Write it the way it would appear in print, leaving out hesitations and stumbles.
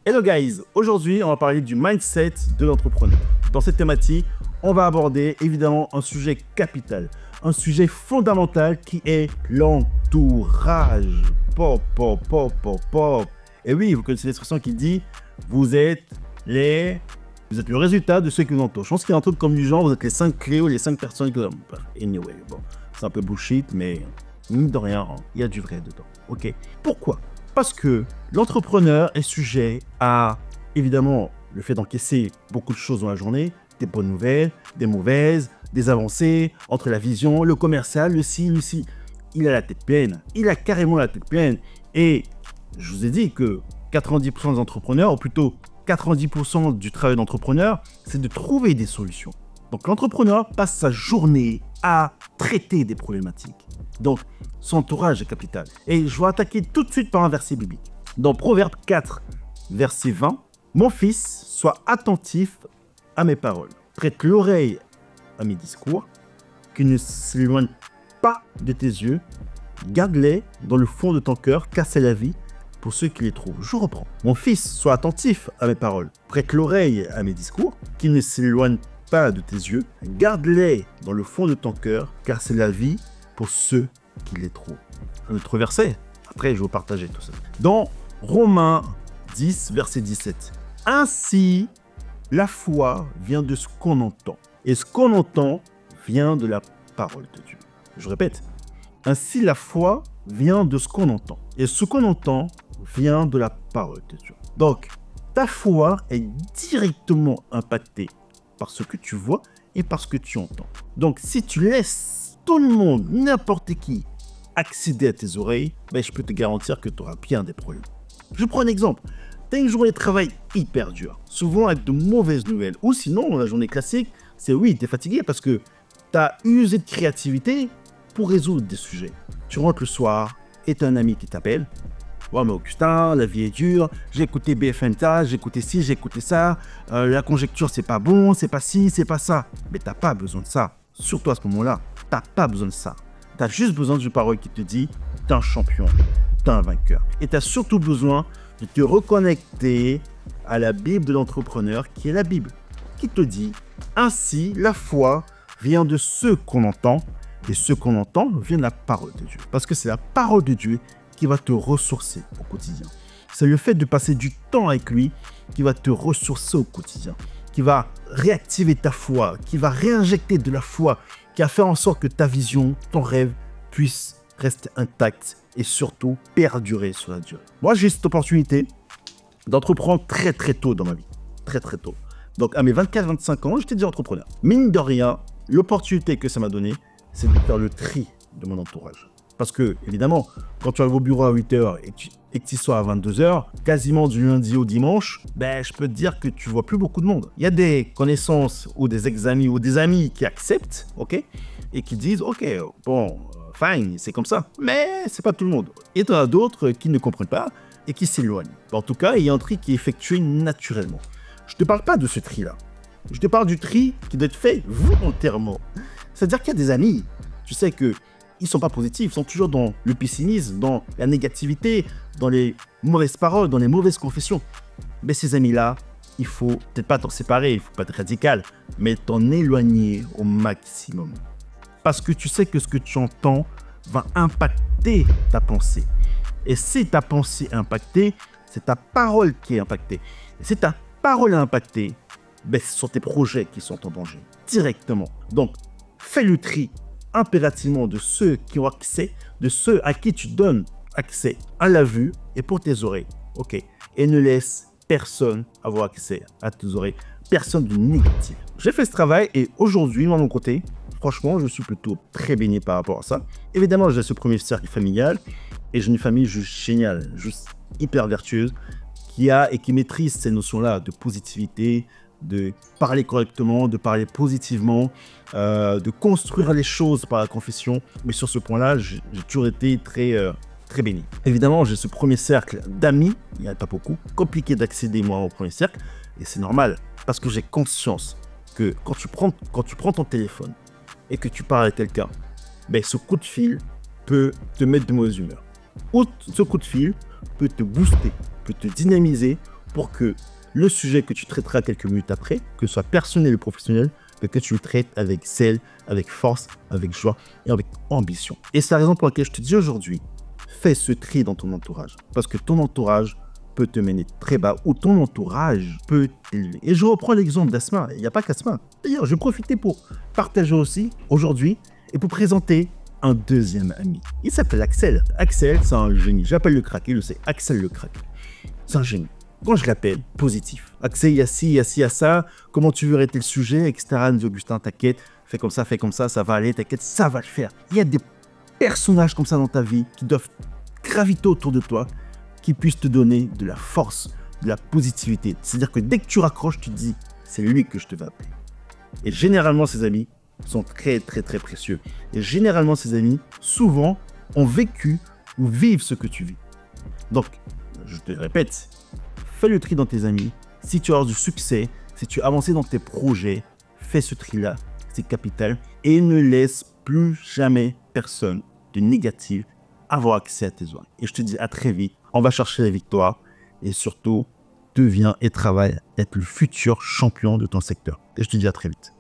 Hello guys, aujourd'hui on va parler du mindset de l'entrepreneur. Dans cette thématique, on va aborder évidemment un sujet capital, un sujet fondamental qui est l'entourage. Pop, pop, pop, pop, pop. Et oui, vous connaissez l'expression qui dit vous êtes le résultat de ceux qui vous entourent. Je pense qu'il y a un truc comme du genre, vous êtes les 5 clés ou les 5 personnes qui vous entourent. Anyway, bon, c'est un peu bullshit, mais mine de rien, il y a du vrai dedans. Ok. Pourquoi ? Parce que l'entrepreneur est sujet à, évidemment, le fait d'encaisser beaucoup de choses dans la journée, des bonnes nouvelles, des mauvaises, des avancées, entre la vision, le commercial, le ci. Il a la tête pleine. Il a carrément la tête pleine. Et je vous ai dit que 90% des entrepreneurs, ou plutôt 90% du travail d'entrepreneur, c'est de trouver des solutions. Donc l'entrepreneur passe sa journée à traiter des problématiques. Donc son entourage est capital. Et je vais attaquer tout de suite par un verset biblique. Dans Proverbe 4, verset 20, « Mon fils, sois attentif à mes paroles. Prête l'oreille à mes discours, qu'ils ne s'éloignent pas de tes yeux. Garde-les dans le fond de ton cœur, car c'est la vie pour ceux qui les trouvent. » Je reprends. « Mon fils, sois attentif à mes paroles. Prête l'oreille à mes discours, qu'ils ne s'éloignent pas de tes yeux. Garde-les dans le fond de ton cœur, car c'est la vie pour ceux qui les trouvent. » Un autre verset. Après, je vais vous partager tout ça. Dans Romains 10, verset 17. « Ainsi, la foi vient de ce qu'on entend. Et ce qu'on entend vient de la parole de Dieu. » Je répète. « Ainsi, la foi vient de ce qu'on entend. Et ce qu'on entend vient de la parole de Dieu. » Donc, ta foi est directement impactée par ce que tu vois et par ce que tu entends. Donc, si tu laisses tout le monde, n'importe qui, accéder à tes oreilles, ben, je peux te garantir que tu auras bien des problèmes. Je prends un exemple. Tu as une journée de travail hyper dure, souvent avec de mauvaises nouvelles. Ou sinon, la journée classique, c'est oui, tu es fatigué parce que tu as usé de créativité pour résoudre des sujets. Tu rentres le soir et tu as un ami qui t'appelle. Ouais, mais Augustin, la vie est dure, j'ai écouté BFM Ça, j'ai écouté ci, j'ai écouté ça, la conjecture c'est pas bon, c'est pas ci, c'est pas ça. Mais t'as pas besoin de ça, surtout à ce moment-là, t'as pas besoin de ça. T'as juste besoin d'une parole qui te dit, t'es un champion, t'es un vainqueur. Et t'as surtout besoin de te reconnecter à la Bible de l'entrepreneur qui est la Bible, qui te dit, ainsi la foi vient de ce qu'on entend, et ce qu'on entend vient de la parole de Dieu. Parce que c'est la parole de Dieu qui va te ressourcer au quotidien. C'est le fait de passer du temps avec lui qui va te ressourcer au quotidien, qui va réactiver ta foi, qui va réinjecter de la foi, qui va faire en sorte que ta vision, ton rêve puisse rester intact et surtout perdurer sur la durée. Moi, j'ai cette opportunité d'entreprendre très très tôt dans ma vie. Très très tôt. Donc à mes 24-25 ans, j'étais déjà entrepreneur. Mine de rien, l'opportunité que ça m'a donnée, c'est de faire le tri de mon entourage. Parce que, évidemment, quand tu arrives au bureau à 8h et que tu sois à 22h, quasiment du lundi au dimanche, ben, je peux te dire que tu vois plus beaucoup de monde. Il y a des connaissances ou des ex-amis ou des amis qui acceptent, ok, et qui disent, ok, bon, fine, c'est comme ça. Mais c'est pas tout le monde. Et tu en as d'autres qui ne comprennent pas et qui s'éloignent. En tout cas, il y a un tri qui est effectué naturellement. Je te parle pas de ce tri-là. Je te parle du tri qui doit être fait volontairement. C'est-à-dire qu'il y a des amis, tu sais que ils sont pas positifs, ils sont toujours dans le pessimisme, dans la négativité, dans les mauvaises paroles, dans les mauvaises confessions. Mais ces amis-là, il faut peut-être pas t'en séparer, il faut pas être radical, mais t'en éloigner au maximum. Parce que tu sais que ce que tu entends va impacter ta pensée. Et si ta pensée est impactée, c'est ta parole qui est impactée. Et si ta parole est impactée, ben ce sont tes projets qui sont en danger, directement. Donc, fais le tri impérativement de ceux qui ont accès, de ceux à qui tu donnes accès à la vue et pour tes oreilles. Ok. Et ne laisse personne avoir accès à tes oreilles. Personne de négatif. J'ai fait ce travail et aujourd'hui, moi, de mon côté, franchement, je suis plutôt très béni par rapport à ça. Évidemment, j'ai ce premier cercle familial et j'ai une famille juste géniale, juste hyper vertueuse qui a et qui maîtrise ces notions-là de positivité, de parler correctement, de parler positivement, de construire les choses par la confession. Mais sur ce point-là, j'ai toujours été très béni. Évidemment, j'ai ce premier cercle d'amis, il n'y en a pas beaucoup, compliqué d'accéder moi au premier cercle, et c'est normal, parce que j'ai conscience que quand tu prends ton téléphone et que tu parles à quelqu'un, ben, ce coup de fil peut te mettre de mauvaise humeur. Ou ce coup de fil peut te booster, peut te dynamiser, pour que le sujet que tu traiteras quelques minutes après, que ce soit personnel ou professionnel, que tu le traites avec zèle, avec force, avec joie et avec ambition. Et c'est la raison pour laquelle je te dis aujourd'hui, fais ce tri dans ton entourage. Parce que ton entourage peut te mener très bas ou ton entourage peut t'élever. Et je reprends l'exemple d'Asma. Il n'y a pas qu'Asma. D'ailleurs, je vais profiter pour partager aussi aujourd'hui et pour présenter un deuxième ami. Il s'appelle Axel. Axel, c'est un génie. J'appelle le crack. Il le sait. Axel le crack. C'est un génie. Quand je l'appelle, positif. Axel, il y a ci, il y a ci, il y a ça. Comment tu veux arrêter le sujet, etc. Il me dit, Augustin, t'inquiète. Fais comme ça, ça va aller. T'inquiète, ça va le faire. Il y a des personnages comme ça dans ta vie qui doivent graviter autour de toi, qui puissent te donner de la force, de la positivité. C'est-à-dire que dès que tu raccroches, tu te dis, c'est lui que je te vais appeler. Et généralement, ces amis sont très, très, très précieux. Et généralement, ces amis, souvent, ont vécu ou vivent ce que tu vis. Donc, je te répète, fais le tri dans tes amis. Si tu as du succès, si tu as avancé dans tes projets, fais ce tri-là, c'est capital. Et ne laisse plus jamais personne de négatif avoir accès à tes oreilles. Et je te dis à très vite. On va chercher la victoire et surtout, deviens et travaille à être le futur champion de ton secteur. Et je te dis à très vite.